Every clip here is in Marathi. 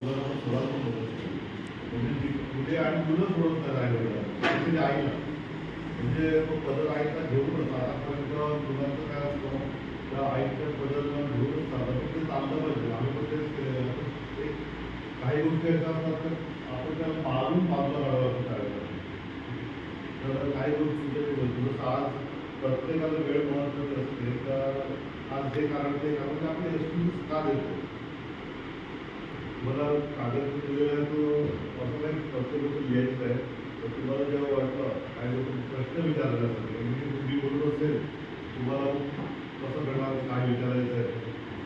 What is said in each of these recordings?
म्हणजे पुढे आणि मुलं सोडत नाही आईला म्हणजे तो पदर आईचा घेऊनच आतापर्यंत मुलांचं काय असतं त्या आईच्या पदरला घेऊनच चालतं पण ते चाललं पाहिजे. आम्ही पण तेच केलेलं एक काही गोष्टी अशा असतात तर आपण त्याला मारून बाजूला काढावं करायला तर काही गोष्टी जसं आज प्रत्येकाला वेळ महत्त्वाची असते तर आज जे कारण ते कारण आपण एक्सक्यूज का देतो. मला कागद दिलेला तो असं काही प्रत्येक गोष्ट लिहायचं आहे तर तुम्हाला जेव्हा वाटलं काही लोक प्रश्न विचारले जातात म्हणजे तुम्ही बोलत असेल तुम्हाला कसं करणार काय विचारायचं आहे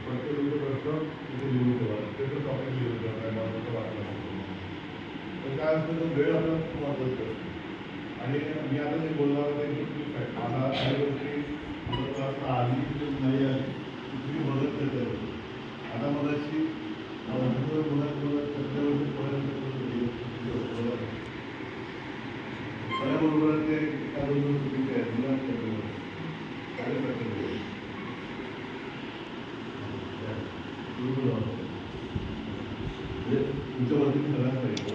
प्रत्येक गोष्ट प्रश्न तिथे लिहून ठेवा त्याचं टॉपिक लिहून ठेवा काय मला असं वाटलं तर काय असतं तर वेळ आपल्याला खूप महत्त्वाची असते आणि मी आता जे बोलणार ते ठीक आहे मला काही गोष्टी आधी नाही आली तुम्ही मदत करते आता मगाशी बरोबर ते चुकीचे आहे तुमच्या वतीने सगळ्यात पाहिजे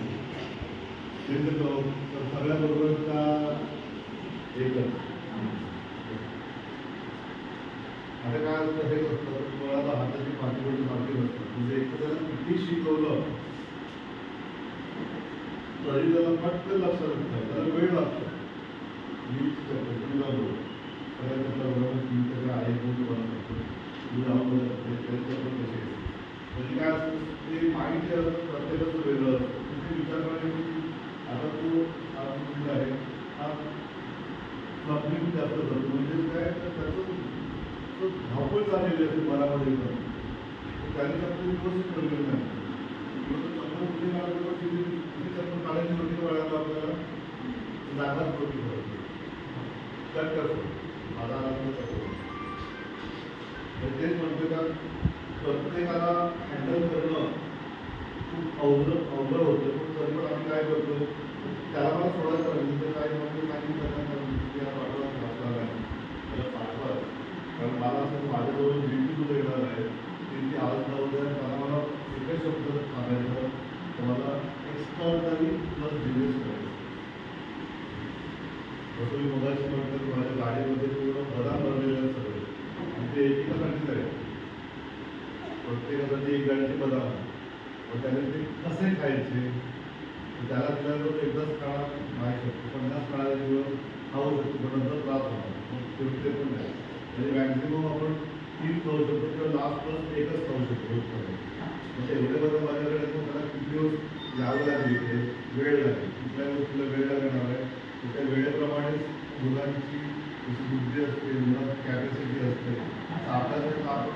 सगळ्याबरोबरचा एकच आता काय असतं हेच असतं मुळाला हाताची पाठीवरती सारखी नसतं म्हणजे एखाद्याला किती शिकवलं तरी त्याला पटकन लक्षात येत नाही त्याला वेळ लागतो. मी तुला बोल सगळ्यांच्या तुम्ही त्याच्या आहे म्हणून बनत तुला त्यांच्या पण कसे म्हणजे काय असतं ते माइंड जे असतं प्रत्येकाचं वेगळं असतं तुम्ही विचार करायचं की आता तू हा मुलगा आहे हा प्रॉब्लेम जास्त करतो म्हणजे काय तर त्याचं धावपळ चाललेली असते मनामध्ये पण त्याने आपण व्यवस्थित ठरलेलं नाही चप्पल कुठे काढतो तिथे चप्पल काढायची नव्हती वळायला आपल्याला जागाच नव्हती त्यात करतो माझा तेच म्हणतो का प्रत्येकाला हँडल करणं खूप अवघड होतं पण तरी पण आम्ही काय करतो त्याला मला सोडायचं पाहिजे तर काही म्हणजे काही करण्यात पाठवा वाचला नाही त्याला पाठवा कारण मला असं माझ्याजवळ ड्युटी सुद्धा येणार आहे ती आज नव्हतं मला एकच शब्द सांगायचं तर मला एक्स्ट्राऑर्डिनरी प्लस बिझनेस करायचं जसं मी मगाशी म्हटलं की माझ्या गाडीमध्ये पूर्ण बदाम भरलेले आहेत सगळे आणि ते एकेकासाठीच आहे प्रत्येकासाठी एक गाडीचे बदाम मग त्याने ते कसे खायचे त्याला दिल्यावर एकदाच काळा नाही शकतो 50 काळाचे दिवस खाऊ शकतो पण नंतर त्रास होणार मग ते पण नाही म्हणजे मॅक्झिमम आपण 3 खाऊ शकतो किंवा लास्ट प्लस एकच खाऊ शकतो म्हणजे एवढे बरं माझ्याकडे तो त्याला किती दिवस यावं लागेल इथे वेळ लागेल कुठल्या गोष्टीला वेळ लागणार आहे त्या वेळेप्रमाणेच मुलांची जशी बुद्धी असते मुलांची कॅपॅसिटी असते आपल्याकडे आपण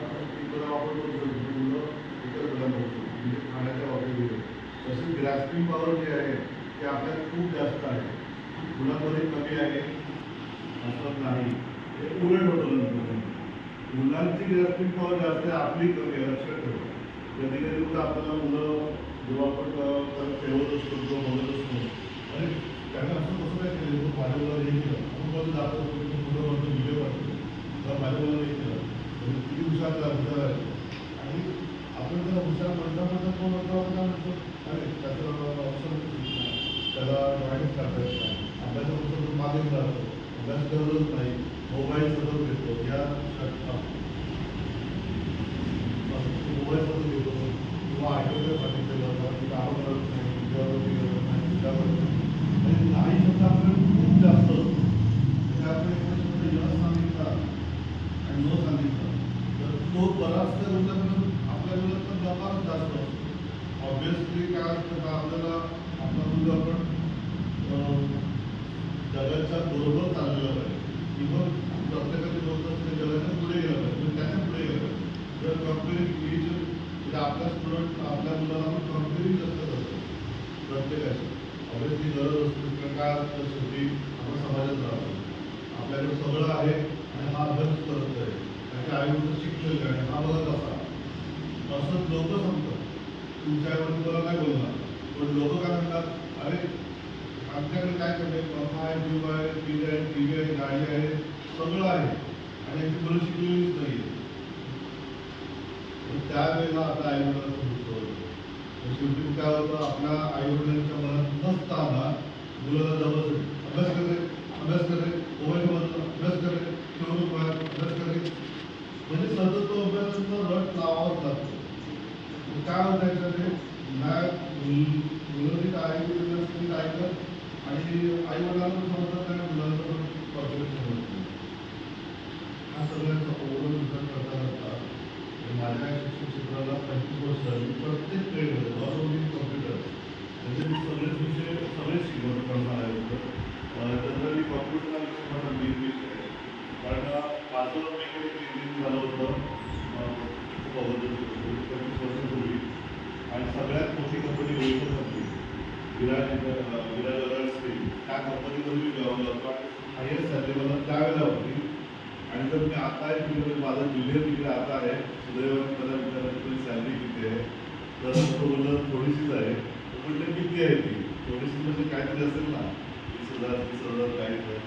बदल वापर करू शकतो मुलं इतर बदल करू शकतो म्हणजे खाण्याच्या बाबतीत तसेच ग्रॅस्पिंग पॉवर जे आहे ते आपल्याला खूप जास्त आहे मुलांमध्ये कमी आहे असं नाही हे उलट होतं नंतर मुलांची ग्रॅस्पिंग पॉवर जास्त आहे आपली कमी आहे लक्षात ठेवा कधी कधी कुठं आपल्याला मुलं जेव्हा आपण खेळवत असतो किंवा बघत असतो आणि त्यांना असं कसं काय केलं तो माझ्या मुलाला हे केलं आपण बघत जातो मुलं म्हणतो व्हिडिओ काढतो तर माझ्या मुलाला हे केलं म्हणजे किती हुशार आहे आणि आपण त्याला हुशार म्हणता म्हणतो अरे त्याचं ऑप्शन त्याला ड्रॉइंग करता येत नाही अभ्यासापासून मागेच राहतो अभ्यास करतच नाही मोबाईल सतत घेतो या मोबाईल सतत घेतो किंवा आठवड्यासाठी केलं की कामं करत नाही विद्यार्थी करत नाही नाही शब्द आपल्याला खूप जास्त असतो म्हणजे आपण एखादा शब्द यश सांगितला आणि न सांगितलं तर तो बराचसा गोष्टीपर्यंत आपल्याला तर नकारच जास्त असतो. ऑब्विसली काय असतं का आपल्याला आपला मुलगा आपण जगाच्या बरोबर चाललेला पाहिजे किंवा प्रत्येकाचे लोक असते जगाच्या पुढे गेला पाहिजे म्हणजे त्याच्या पुढे गेला पाहिजे जर कम्पेअरिंग म्हणजे आपल्या स्टुडंट आपल्या मुलाला आपण कम्पेअरिंग जास्त करतो प्रत्येकाशी ऑब्विसली गरज असते काय असतं शेवटी आपण समाजात राहतो आपल्याकडे सगळं आहे आणि हा अभ्यास करत आहे त्याच्या आईवडील शिक्षक आहे हा बघा कसा असं लोक सांगतात तुमच्या आईवडील तुला काय बोलणार पण लोक काय म्हणतात अरे आमच्याकडे काय करते पंखा आहे ट्यूब आहे फ्रीज आहे टी व्ही आहे गाडी आहे सगळं आहे आणि याची मुलं शिकलेलीच नाही त्यावेळेला आता आईवडिलांचं दुःख शेवटी काय होतं, आपल्या आई वडिलांच्या मनात नसताना मुलाला जबरदस्ती अभ्यास करे, मोबाईल अभ्यास करे, खेळून अभ्यास करे, म्हणजे सतत तो अभ्यासाचा रट लावावाच लागतो. काय होतं याच्यामध्ये, मुलं आई वडिलांनी ऐकत आणि आई वडिलांना पण समजत नाही, मुलांचं पण कॉन्फिडन्स होत नाही. हा सगळ्यांचा ओव्हरऑल विचार करता करता माझ्या शिक्षण क्षेत्राला 25 वर्ष झाली. प्रत्येक ट्रेडमध्ये नॉर्मली कॉम्प्युटर म्हणजे मी सगळेच शिकवतो करणार आहे होतं. जनरली कॉम्प्युटर हा विषय माझा मेन विषय आहे, कारण माझं मेकॅनिकल इंजिनिअरिंग झालं होतं खूप अगोदर 25 वर्षापूर्वी, आणि सगळ्यात मोठी कंपनी ओळखत होती विराज स्टील. त्या कंपनीमध्ये मी जॉबला होतो आणि हायस्ट सॅलरी मला त्यावेळेला होती. आणि जर मी आता आहे तिकडे माझा ज्युनियर तिकडे आता आहे, सुदैवाने मला विचारायची तुझी सॅलरी किती आहे, तर तो बोललं थोडीशीच आहे. म्हटलं किती आहे ती, थोडीशी म्हणजे काहीतरी असेल ना, 20,000 30,000 काही तर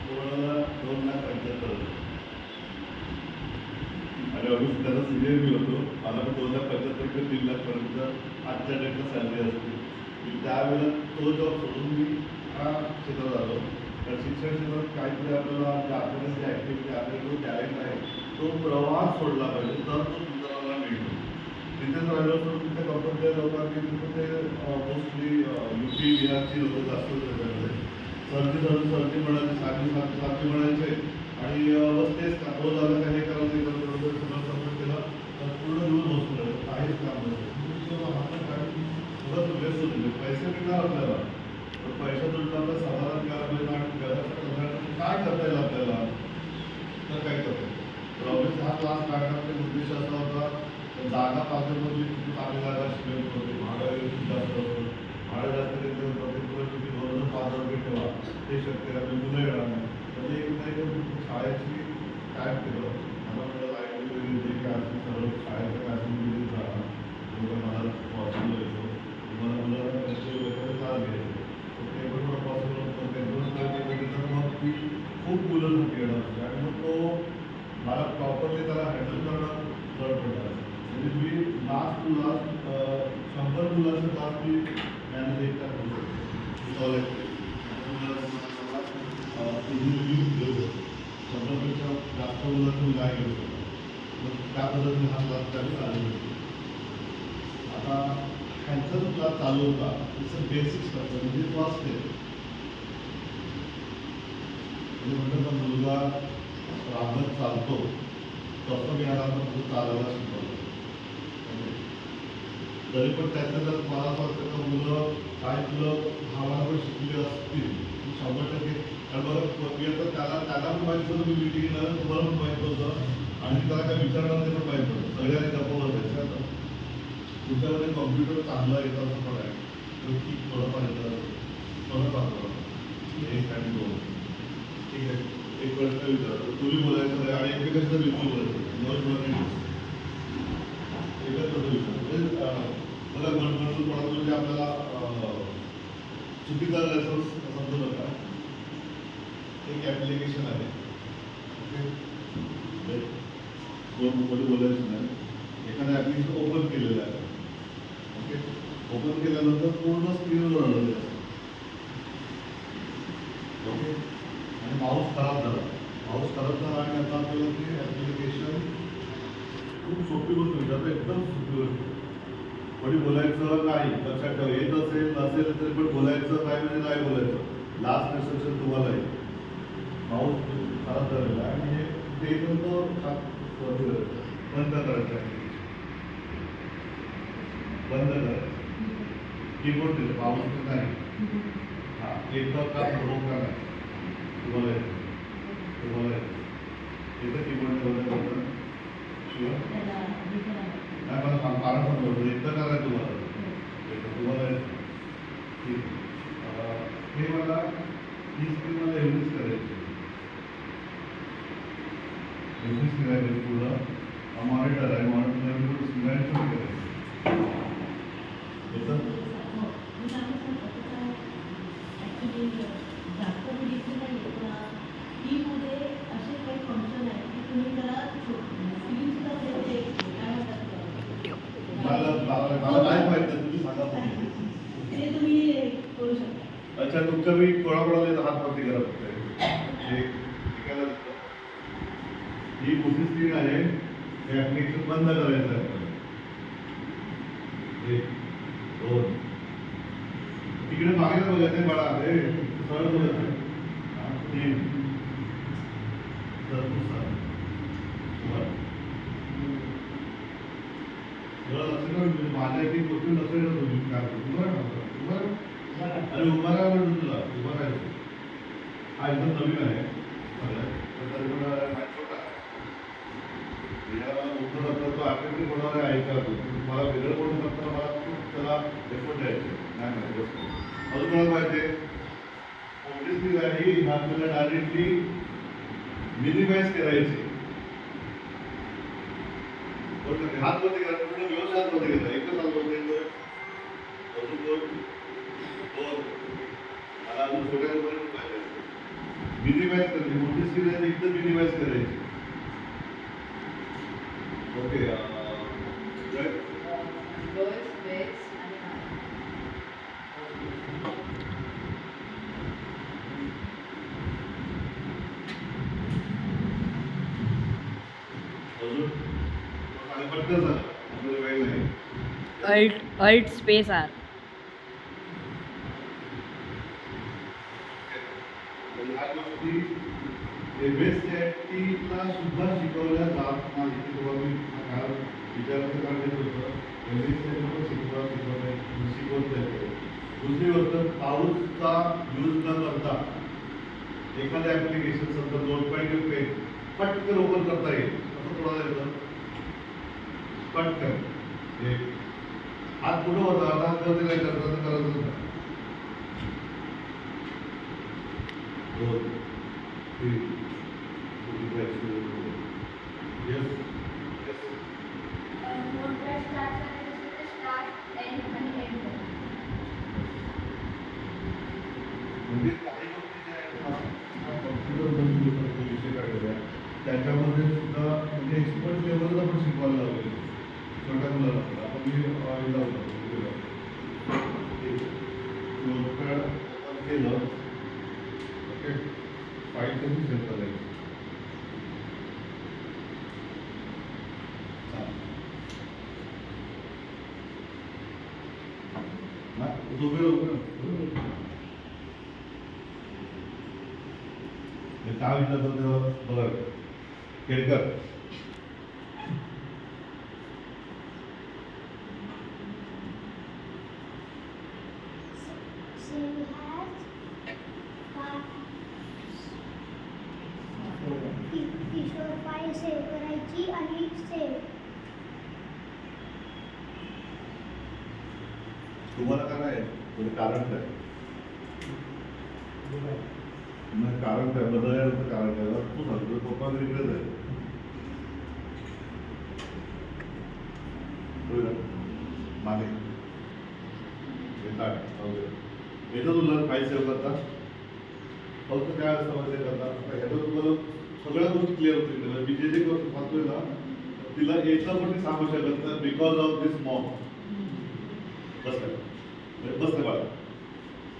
कोणाला 2,75,000. आणि ऑफिस त्याला सिनियर मी होतो, मला पण 2,75,000 ते 3,00,000पर्यंत आजच्या डेटला सॅलरी असते. त्यावेळेला तो जॉब सोडून मी हा क्षेत्रात आलो. तर शिक्षण क्षेत्रात काहीतरी आपल्याला आपल्याला जी ॲक्टिव्हिटी, आपल्याला जो टॅलेंट आहे तो प्रवास सोडला पाहिजे, तर तो दुसऱ्याला मिळतो. तिथेच राहिलो तर तिथे कंपनीच्या लोकांनी तिथे ते मोस्टली UP बिहारची लोकं जास्त होते त्याच्यामध्ये. सरची म्हणायचे, सारखी म्हणायचे, आणि बस तेच का रोज आलं का हे करायचं सगळं सपोर्ट केलं तर पूर्ण दिवस बसून राहिलं, काहीच काम नसतं. हातात काही थोडं वेस्ट होते, पैसे मिळणार आपल्याला, पण पैसा जोडला आपल्या समाधान काय आपल्याला आणि घरासाठी काय करता येईल आपल्याला, तर काय करता येईल. तर ऑफिस हा क्लास काढण्याचा उद्देश असा होता, जागा पातळीमध्ये चांगली जागा शिकवली होती, भाडं जास्त होतं, भाडं जास्त घेतलं प्रत्येक तुम्ही 2,000-5,000 ठेवा, ते शक्य आहे, मुलं येणार नाही. म्हणजे एक नाही शाळेची काय केलं मला म्हटलं लायब्ररी जे काय असेल सर्व शाळेचं काय असेल तिथे जाणार, मला पॉसिबल येतो, तुम्हाला मुलांना त्याचे वगैरे का घ्यायचं, ते पण पॉसिबल होतं. त्यांचं काय केलं तर मग ती खूप मुलं येणार होती, आणि मग तो मला प्रॉपरली त्याला हँडल करणं जड पडणार. म्हणजे मी लास्ट टू लास्ट 100 मुलांचं क्लास मी मॅनेज एकटा करू शकतो. 100पेक्षा जास्त मुलांचं मी काय घेऊ शकतो, मग त्या पद्धतीने हा क्लास त्यावेळी चालू होतो. आता ह्यांचा जो क्लास चालू होता त्याचं बेसिक्स करतो म्हणजे फर्स्ट आहे म्हणजे म्हणतात ना, मुलगा राबत चालतो तसं मी याला चालायला शिकवलं. तरी पण त्यातल्या त्यात मला असं वाटतं का मुलं काही मुलं भावाला पण शिकले असतील 100%. कारण बघा मी आता त्याला पण माहीत होतं मी मिटिंगला, तुम्हाला पण माहीत होतं, आणि त्याला काय विचारणार ते पण माहीत होतं. सगळ्यांनी गप्पा बसायचं. तुमच्यामध्ये कॉम्प्युटर चांगला येतं असं पण आहे, तर की थोडंफार येतं परत वापरा 1 आणि 2. ठीक आहे, एक प्रश्न विचारतो, तुम्ही बोलायचं नाही आणि एकमेकांचं रिव्ह्यू बोलायचं, मग एकच प्रश्न विचारतो. मला गणपती कोणाचं म्हणजे आपल्याला चुकीचा रेफरन्स समजू नका. एक ॲप्लिकेशन आहे, ओके, कोणी बोलायचं नाही. एखादं ॲप्लिकेशन ओपन केलेलं आहे, ओके, ओपन केल्यानंतर पूर्ण स्क्रीनवर आलेलं आहे, ओके, आणि माऊस खराब झाला आणि आता आपल्याला ते ॲप्लिकेशन खूप सोपी गोष्ट विचारतो, एकदम सोपी गोष्ट. कोणी बोलायचं नाही, लक्षात ठेवा, येत असेल नसेल तरी पण बोलायचं काय म्हणजे नाही बोलायचं. लास्ट इन्स्ट्रक्शन तुम्हाला आहे, माऊस खराब झालेला आहे आणि हे ते बंद करायचं आहे, बंद करायचं कीबोर्ड दिलं, माऊस नाही. हां, एकदा का रोग का नाही तुम्हाला येतं कीबोर्ड बंद करतं शिवाय नाही. मला कारण समजलं एकदा काय तुम्हाला ठीक. हे मला ही स्क्रीन मला एवढीच करायची, पूर्ण मॉनिटर आहे, मॉनिटर सिलेक्ट करायचं. मला काय माहिती आहे, तुम्ही सांगा पण. ते तुम्ही करू शकता. अच्छा, तुमच्या मी कोणाकोणाला हात वरती करा फक्त. एकाला ही मोठी स्क्रीन आहे, हे ऍप्लिकेशन बंद करायचं आहे आपल्याला. 1 2 तिकडे मागे बघायचं बाळा, हे सरळ बघायचं. 3 माझ्या इथे गोष्टी नसेल तुम्ही काय अरे उभा राहा म्हणून तुला उभा राहायचं. हा एकदम नवीन आहे तरी पण छोटा आहे. तो आकृती कोणाला ऐका मला वेगळं कोण करताना मला खूप त्याला एफर्ट द्यायचे. नाही अजून मला माहिती आहे आपल्याला डायरेक्टली मिनिमाइज करायची. हात मध्ये करा, पूर्ण व्यवस्थित हात मध्ये करा. एकच हात मध्ये अजून 2 मला अजून छोट्या पाहिजे. मिनिमाइज करायची, मोठी स्क्रीन आहे एकदम मिनिमाइज करायची. Okay Alt space R. एमएससीआयटीला सुद्धा शिकवल्या जात नाही. तुम्हाला विचारायचं काढायचं होतं, एमएससीआयटीला शिकवत आहे. दुसरी गोष्ट, पाऊसचा यूज न करता एखाद्या ॲप्लिकेशन समजा 2.2 पेज पटकन ओपन करता येईल असं कोणाला येतं. पटकन हात कुठं होता, हात वरती काय करता करायचं नाही. 2 3 Yes. नोटपॅड स्टार्ट करायचं तर स्टार्ट एंड आणि एंड. म्हणजे काही गोष्टी ज्या आहेत ना कॉम्प्युटर विषय काढलेला आहे त्याच्यामध्ये सुद्धा म्हणजे एक्सपर्ट लेवलला आपण शिकवायला लावले. छोट्या मुलाला आपण नोटपॅड ओपन केलं. ओके, फाईल कशी सेव्ह करायची. काय विचारतो बघा खेळकर. किशोर फाईल सेव्ह करायची आणि सेव्ह. तुम्हाला काय आहे म्हणजे कारण काय कारण काय बदलायचं कारण काय तू सांगतो. पप्पा इकडेच आहे मागे येतं तुला फाईल सेव्ह करता. फक्त काय असतं माहिती करता ह्याचं तुम्हाला सगळ्या गोष्टी क्लिअर होतील. मी जे जे गोष्ट सांगतोय ना तिला एकदा पण सांगू शकत नाही बिकॉज ऑफ दिस मॉम. बस बाळा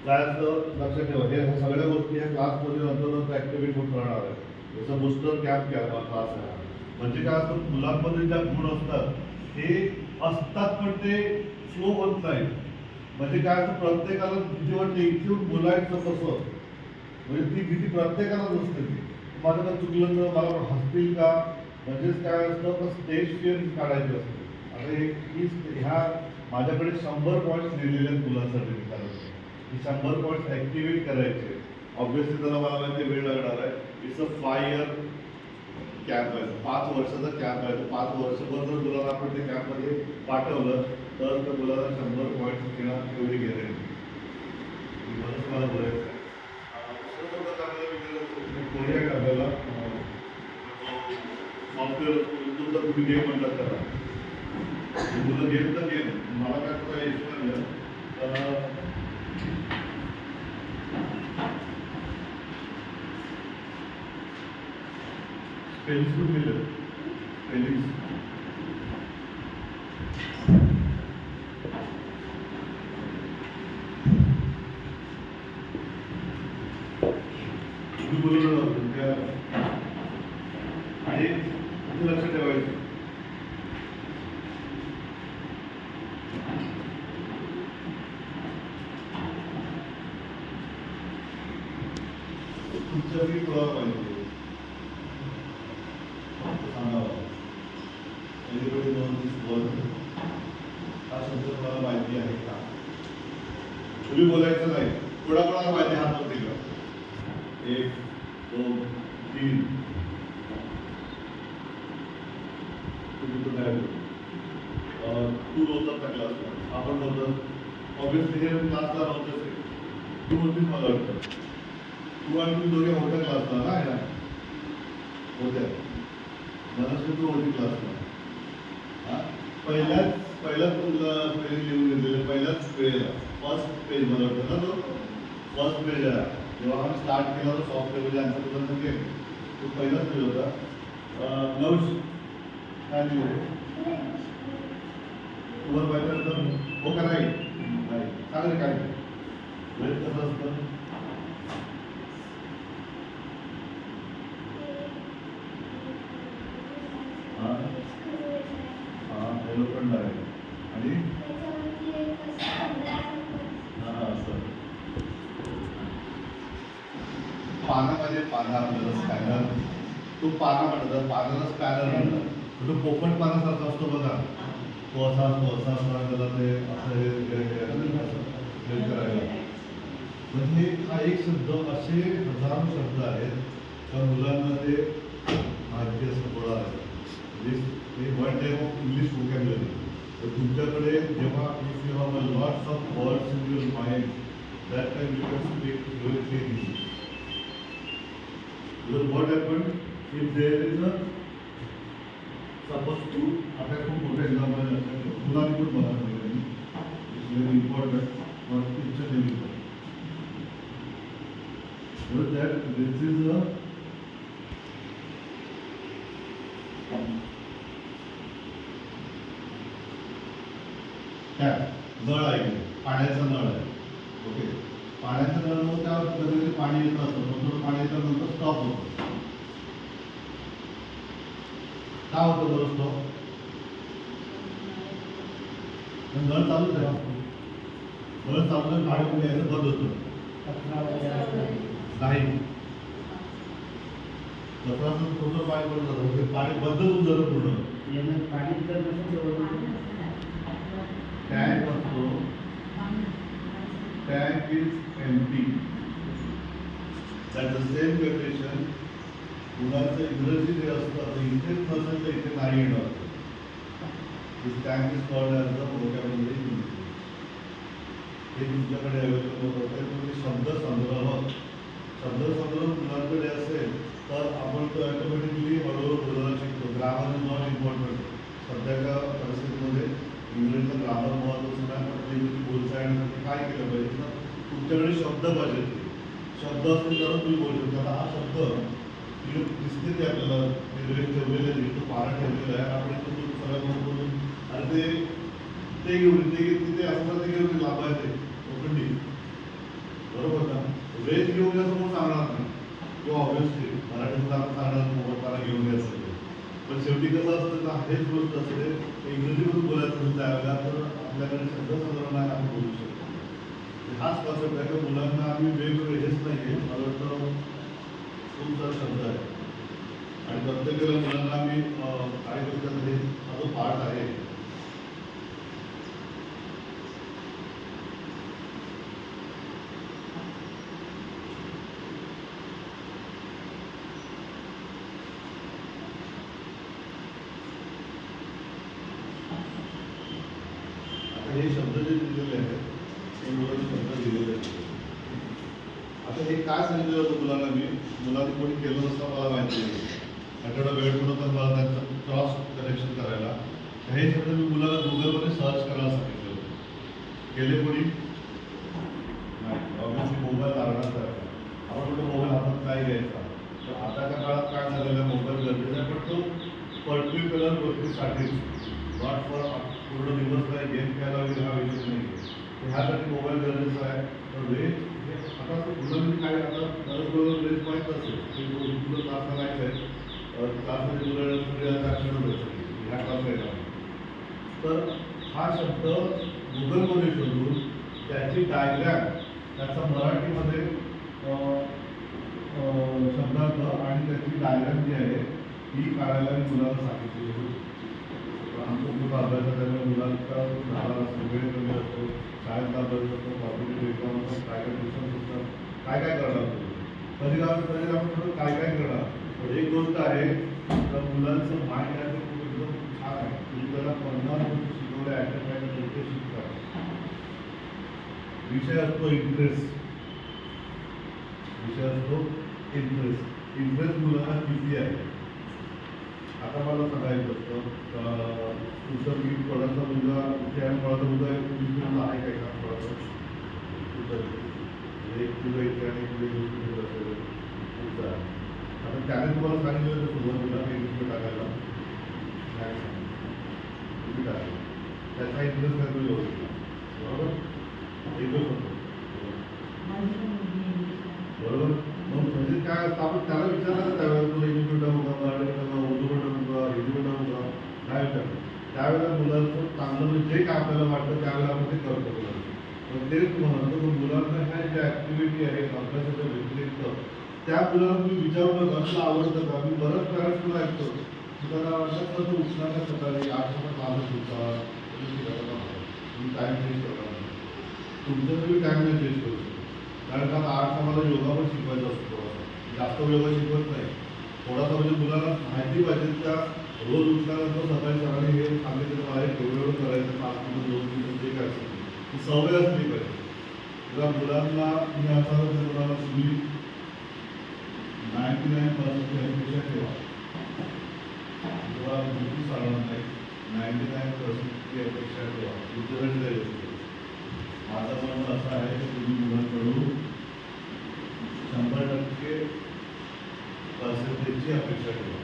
काय असतं लक्षात ठेवा. हे सगळ्या गोष्टी ह्या क्लासमध्ये नंतर ॲक्टिव्हेट होत राहणार आहे. जसं बूस्टर कॅम्प क्लास आहे. म्हणजे काय असतं मुलांमध्ये ज्या गुण असतात हे असतात पण ते फ्लो होत नाही. म्हणजे काय असतं प्रत्येकाला भीती वाटते इथून बोलायचं कसं म्हणजे ती भीती प्रत्येकाला नसते. ती माझं चुकलं तर मला हसतील का म्हणजेच काय असतं तर स्टेज फिअर काढायची असते. आता ह्या माझ्याकडे 100 पॉईंट्स लिहिलेले आहेत मुलांसाठी करायचे. ही 100 पॉईंट्स ॲक्टिवेट करायचे. ऑब्व्हियसली त्याला मला माहिती वेळ लागणार आहे. इट्स अ 5 इयर कॅम्प आहे. 5 वर्षाचा कॅम्प आहे. 5 वर्षभर जर मुलाला आपण त्या कॅम्पमध्ये पाठवलं तर त्या मुलाला 100 पॉईंट्स घेणं एवढी गॅरंटी. म्हणून मला बोलायचं आहे कोरिया आपल्याला सॉफ्टवेअर तुमचा तुम्ही गेम म्हणतात त्याला तुला गेम तर गेम मला काय तुला इश्यू नाही. स्पेलिंग्स कुठे लिहिलं स्पेलिंग्स तुम्ही बोलू नका आणि इथे लक्ष ठेवायचं. तुमच्या बी कळायला पाहिजे सांगावं. एनिबडी नोन दिस वर्ड हा शब्द तुम्हाला माहिती आहे का? तुम्ही बोलायचं नाही. कोणाकोणाला माहिती हात होते का? 1 2 3 तुम्ही तो नाही तू नव्हता त्या क्लासला, आपण नव्हतं ऑब्विसली हे क्लासला नव्हतंच आहे. तू होतीच मला वाटतं. तू आणि तुम्ही दोघे होत्या क्लासला ना या होत्या. मनस्वी तू होती क्लासला. हां पहिल्याच तुला पहिले लिहून घेतलेलं पहिल्याच वेळेला फर्स्ट पेज मला वाटतं ना तो फर्स्ट पेज आहे. जेव्हा आम्ही स्टार्ट केला होता सॉफ्टवेअरमध्ये आमचं तुला नक्की तो पहिलाच पेज होता. नवश काय लिहू तुम्हाला पाहिजे तर हो का नाही चांगलं काय वेळ कसं असतं. एलोखंड आहे आणि असं पानामध्ये पाना आपल्याला स्पॅनर तो पाना म्हणतात. पानाला स्पॅनर म्हणतात. तो पोपट पानासारखा असतो बघा. तो असा त्याला ते असं हे करायला. म्हणजे हा एक शब्द असे हजारो शब्द आहेत त्या मुलांना ते माहिती असं गोळा आहे. म्हणजे one type of English vocabulary. तर तुमच्याकडे जेव्हा if you have a lots of words in your mind that time you can speak fluently in English. Because what happened if there is a suppose two आता खूप मोठं एक्झाम्पल आहे मुलांनी पण बघा पाहिजे. It's very important for picture development. So that this is a नळ आहे पाण्याचा नळ आहे. ओके पाण्याचा नळ मग त्यावर कधी पाणी येत असतं मग थोडं पाणी येल्यानंतर स्टॉप होतं. का होतं बरं स्टॉप? नळ चालूच आहे. नळ चालू पाणी कुठे यायचं बंद होतं नाही. कचराचं थोडं पाणी पडत जातं पाणी बंद होऊन जातं पूर्ण. टँक असतो tank is empty. That the same condition मुलांचं इंग्रजी जे असतं ते इथेच नसेल तर इथे नाही येणार. This tank is called as the vocabulary. हे तुमच्याकडे अवेलेबल होतं. तुम्ही शब्दसंग्रह मुलांकडे असेल तर आपण तो ॲटोमॅटिकली हळूहळू बोलायला शिकतो. Grammar is not important. सध्याच्या परिस्थितीमध्ये इंग्रजीचं ग्रामर महत्त्वाचं नाही. पण ते तुम्ही बोलताय आणि काय केलं पाहिजे तर तुमच्याकडे शब्द पाहिजे. शब्द असतील तरच तुम्ही बोलू शकता. हा शब्द दिसते ते आपल्याला निर्वेश ठेवलेले तो पारा ठेवलेला आहे. आपण इथून सगळ्यांना बोलून आणि ते घेऊन तिथे असं ते घेऊन लाभायचे लोखंडी बरोबर ना. वेज घेऊन या समोर सांगणार नाही किंवा ऑब्व्हियसली मराठीमध्ये आपण सांगणार मोबाईल पारा घेऊन यायचं. पण शेवटी कसं असतं तर हेच गोष्ट असते. इंग्रजीमधून बोलायचं असेल त्यावेळेला तर आपल्याकडे शब्दसंग्रह नाही आपण बोलू शकतो. हाच कॉन्सेप्ट आहे की मुलांना आम्ही वेगवेगळे हेच नाही आहे. मला वाटतं खूप सारे शब्द आहे आणि प्रत्येक वेळेला मुलांना आम्ही काय करतात हे हा जो पार्ट आहे हे शब्द जे दिलेले आहेत ते मुलांनी शब्द दिलेले आहेत. आता हे काय सांगितलं होतं मुलांना मी मुलांनी कोणी केलं नसतं मला माहिती नाही. आठवडा वेळ पण होता मला त्यांचं क्रॉस कनेक्शन करायला. हे शब्द मी मुलाला गुगलमध्ये सर्च करायला सांगितले होते. केले कोणी नाही. ऑब्व्हियसली मोबाईल लागणार आहे. आपण कुठं मोबाईल हातात काय घ्यायचा. तर आताच्या काळात काय झालेलं आहे मोबाईल गरजेचा आहे पण तो पर्टिक्युलर गोष्टीसाठी नॉट फॉर पूर्ण दिवस काय गेम खेळायला वगैरे हा विषय नाही आहे. ह्यासाठी मोबाईल गरजेचा आहे. तर हे आता मुलांनी काय आता बरोबर ड्रेस माहीत असेल की मुलं क्लासला जायचं आहे क्लासमध्ये मुलं ह्या क्लासला येणार तर हा शब्द गुगलमध्ये शोधून त्याची डायग्रॅम त्याचा मराठीमध्ये शब्दार्थ आणि त्याची डायग्रॅम जी आहे ही काढायला मी मुलाला सांगितली होती. आमचं खूप अभ्यास त्यामुळे मुलांचा झाला असतो वेळ कमी असतो शाळेतला अभ्यास असतो कॉम्पिटेटिव्ह एक्झाम असतात काय काय ट्युशन्स असतात काय काय करणार कधी आपण थोडं काय काय करणार पण एक गोष्ट आहे तर मुलांचं माइंड आहे ते खूप एकदम छान आहे तुम्ही त्याला 50 गोष्टी शिकवल्या ॲटॅक ते शिकतात. विषय असतो इंटरेस्ट इंटरेस्ट मुलांना किती आहे. आता मला सांगायचं असतं तुझं मी थोडासा मुलगा कुठे आहे थोडासा मुलगा आहे काय का थोडासा एक तुझं इथे आणि तुझे असेल पुढचा आता त्याने तुम्हाला सांगितलं तर सुरुवातीला इंटरेस्ट टाकायला काय तुम्ही टाकायला त्याचा इंटरेस्ट आहे तो येऊ बरोबर एकच होतो बरोबर. मग म्हणजे काय असतं आपण त्याला विचारलं त्यावेळेला तुला इंग्लिश मिडियम होता मराठी मिडियम उर्दू मिडियम होता हिंदी मिडियम होता काय विचारलं त्यावेळेला मुलांचं चांगलं म्हणजे जे काय आपल्याला वाटतं त्यावेळेला आपण ते करतो मुलांना. पण तेच म्हणतो की मुलांना ह्या ज्या ॲक्टिव्हिटी आहे अभ्यासाच्या व्यतिरिक्त त्या मुलाला तुम्ही विचारू नका तुला आवडतं का. मी बरंच पॅरेंट्सला ऐकतो की त्याला वाटतं तर उठणार का सकाळी 8 वाजता माझं होता तुम्ही टाईम चेंज करता तुमचं तुम्ही टाईम नाही चेंज करू शकता कारण का 8 आम्हाला योगा पण शिकवायचा असतो थोडासा जास्त योगा शिकवत नाही थोडासा म्हणजे मुलाला माहिती पाहिजे त्या रोज उठल्यानंतर सकाळी हे सांगितलं मला हे एवढं करायचं 5 मिनिटं 2 मिनिटं जे काय असेल ती सवय असली पाहिजे. तेव्हा मुलांना मी आता मुलाला तुम्ही 99% अपेक्षा ठेवा तेव्हा भीती चालणार नाही 99% अपेक्षा ठेवा तुमच्यासाठी जाईल. माझं म्हणणं असं आहे की तुम्ही मुलांकडून 100% पर्सेंटेजची अपेक्षा ठेवा.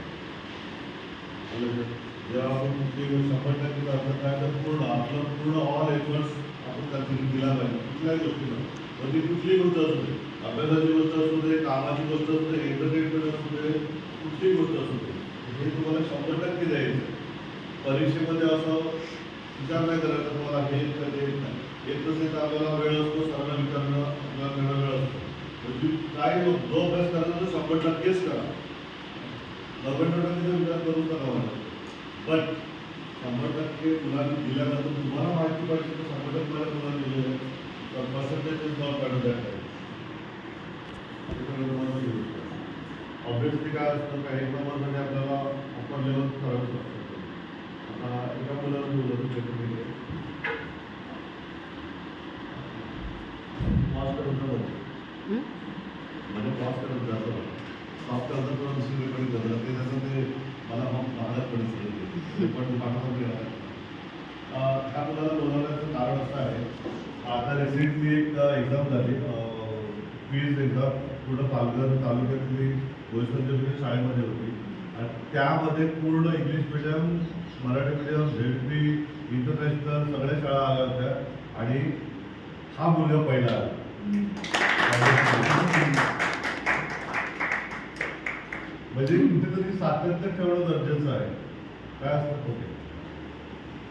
जेव्हा आपण कुठली 100% करत आहे तर पूर्ण ऑल एफर्ट्स आपण त्यातून दिला पाहिजे कुठल्याही गोष्टीला म्हणजे कुठलीही गोष्ट असू दे अभ्यासाची गोष्ट असू दे कामाची गोष्ट असू दे एंटरटेनमेंट असू दे कुठलीही गोष्ट असू दे हे तुम्हाला 100% द्यायचं. परीक्षेमध्ये असं विचार नाही करायचा तुम्हाला हे येत नाही येत नसेल तर आपल्याला वेळ असतो सरांना विचारणं आपल्याला वेळ असतो म्हणजे काय जो अभ्यास करायचा तो 100%च करा 90% विचार करू नका मला पण 100% मुलांनी दिल्यानंतर तुम्हाला माहिती पाहिजे तर 100% मला मुलांनी दिलेलं आहे तर पर्सेंटेज जॉब काढून द्यायला पाहिजे तुम्हाला घेऊ शकतो. ऑब्विसली काय असतं काही नंबरमध्ये आपल्याला आपण लेवल करावं शकतो. आता एका मुलाला बोलतो शेतकरी पास करत नव्हतं म्हणजे पास करत जातं पास करता किंवा दुसरीकडे करत ते त्याचं ते मला मग महागात पडत पण पाठामध्ये ह्या मुलाला बोलवण्याचं कारण असं आहे आता रिसेंटली एक एक्झाम झाली क्विज एक्झाम पूर्ण पालघर तालुक्यातली गोष्टी शाळेमध्ये होती आणि त्यामध्ये पूर्ण English medium Marathi medium ZP international सगळ्या शाळा आल्या होत्या आणि हा मुलगा पहिला आला. म्हणजे कुठेतरी सातत्य ठेवणं गरजेचं आहे. काय असतं ओके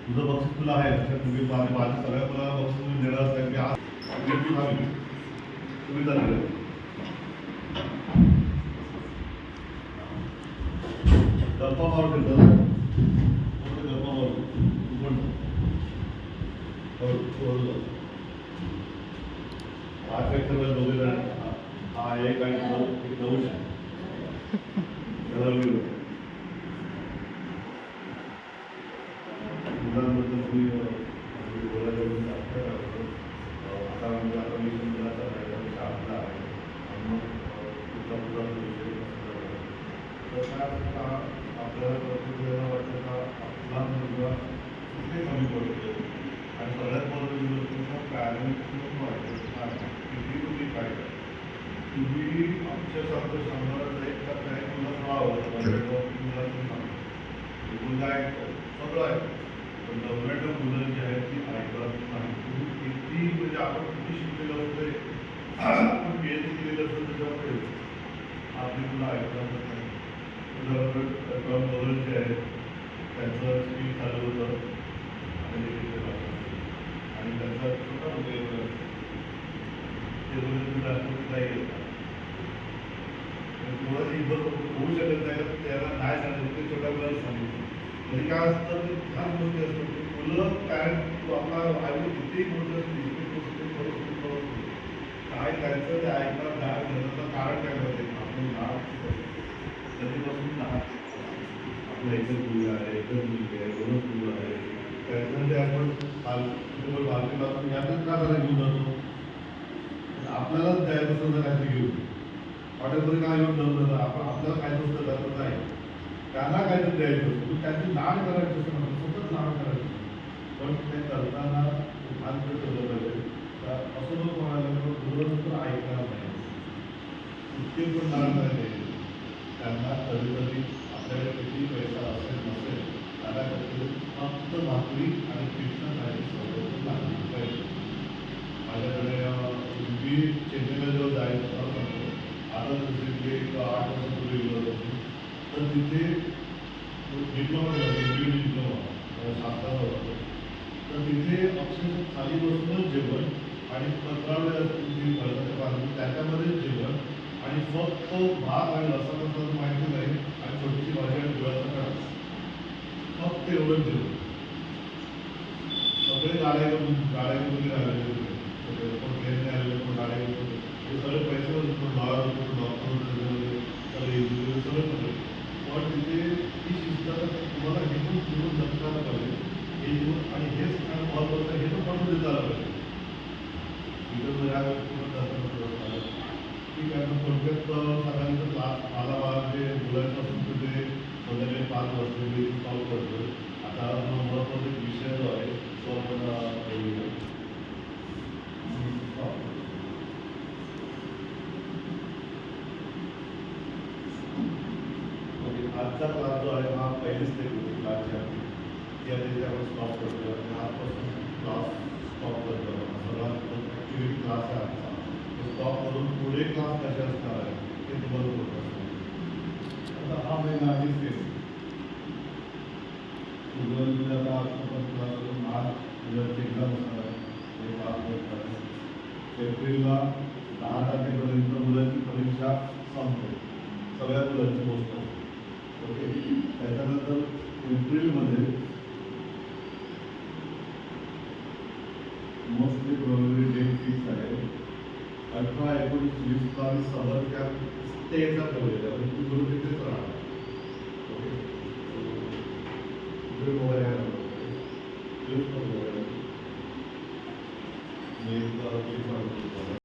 तुझं बक्षीस तुला आहे लक्षात तुम्ही माझ्या सगळ्या मुलाला बक्षीस तुम्ही देणार असता की आज तुम्ही चालले गप्पा मारू शकता गप्पा मारू तू पण आज एक सगळं दोघे जण हा एक आणि नऊ मुलांबद्दल तुम्ही बोलायला आता म्हणजे आता मी मुलाचा शाळा आहे आणि मग पुढचा विषय तर काय आपल्याला प्रत्येक वेळेला वाटतं का आपला मुलगा कुठे कमी पडतो आणि सगळ्यात महत्त्वाची गोष्ट पॅरेंट्स वाटतं किती तुम्ही काय तुम्ही आमच्यासारखं सांगणार एक का काही मुलं आवडतं मुलांचं सांगतो मुलगा ऐकतो सगळं ऐकतो पण 99 मुलं जी आहेत ती ऐकत नाही तुम्ही किती म्हणजे आपण किती शिकलेलं असते स्पीड असतं त्याच्यामुळे आपली तुला ऐकलं नाही. उदाहरण बदल जे आहेत त्यांचं स्पीड चालू होतं आणि त्यांचा छोटा मुलं ते दोन्ही जास्त नाही येतात. कोणाची हिंमत होऊ शकत नाही का त्याला नाही सांगितलं ते छोट्या मुलाला सांगितलं. म्हणजे काय असतं की ह्याच गोष्टी असतात की मुलं पॅरेंट आपला आईवडील कितीही मोठं काय त्यांचं ते ऐकणार नाही घेण्याचं कारण काय माहिती आपण लहान कधीपासून लहान आपलं एकच मुलगा आहे एकच मुलगी आहे दोनच मुलं आहे त्याच्यामध्ये आपण बालकीपासून यातच का जरा घेऊन जातो आपल्यालाच द्यायचं असतं तर काहीतरी घेऊन हॉटेलमध्ये काय घेऊन जातो आपण आपल्याला काय नसतं जात नाही त्यांना काहीतरी द्यायचं असतं त्यांची लाड करायची असतं स्वतःच लाड करायचं पण ते करताना भान ठेवलं पाहिजे असं लोक म्हणाले मुलं तर ऐकणार नाही इतके पण लाड नाही त्यांना कधी कधी आपल्याकडे किती पैसा असेल नसेल त्याला कधी फक्त भाकरी आणि कृष्ण खायची सवय लागली पाहिजे. माझ्याकडे मी चेन्नईला जेव्हा जायचं सांगतो आता रिसेंटली एक 8 वर्षापूर्वी गेलो होतो तर तिथे डिप्लोमा डिप्लोमा शास्त्राचा होतो तर तिथे अक्षरशः खाली बसूनच जेवण आणि 15 तिथे भरताच्या बाजूला त्याच्यामध्येच जेवण आणि फक्त भात आणि रसा माहिती नाही आणि छोटीशी भाजी आणि गुळाचा कडा फक्त एवढंच जेवण सगळे गाड्यामध्ये आलेले होते कोण ट्रेनने आलेले कोण गाड्या हे सगळे पैसे होते लॉयर होतो डॉक्टर होते सगळे इंजिनियर सगळे पण तिथे ही शिस्त तुम्हाला हे पण जीवन जगताना पाहिजे हे जीवन आणि हेच काय महत्त्वाचं हे पण पडून देता आलं पाहिजे इथं या गोष्टी ठीक आहे मग थोडक्यात सगळ्यांचं क्लास मला जे मुलांपासून ते संध्याकाळी 5 वाजता मी सॉल्व करतो. आता महत्त्वाचा विषय जो आहे तो आपण आजचा क्लास जो आहे हा पहिली स्टेप होती क्लासच्या ती आधी आपण स्टॉप करतो आणि आजपासून क्लास स्टॉप करतो सगळा ॲक्टिव्हिटी क्लास आहे आजचा तो स्टॉप करून पुढे क्लास कसे असणार आहे ते तुम्हाला होत असतं. आता हा महिना आहे स्टेप सुरुवातीला आता आजपासून क्लास मार्च मुलांची एक्झाम असणार आहे ते पास करतात. एप्रिलला 10 तारखेपर्यंत मुलांची परीक्षा संपते सगळ्या मुलांची गोष्ट ओके. त्याच्यानंतर एप्रिलमध्ये मोस्टली प्रोबेबली डेट फिक्स आहे 18, 19, 20 तारीख समर कॅम्प स्टेचा ठेवलेला आहे तू गुरु तिथेच राहणार ओके. मोबाईल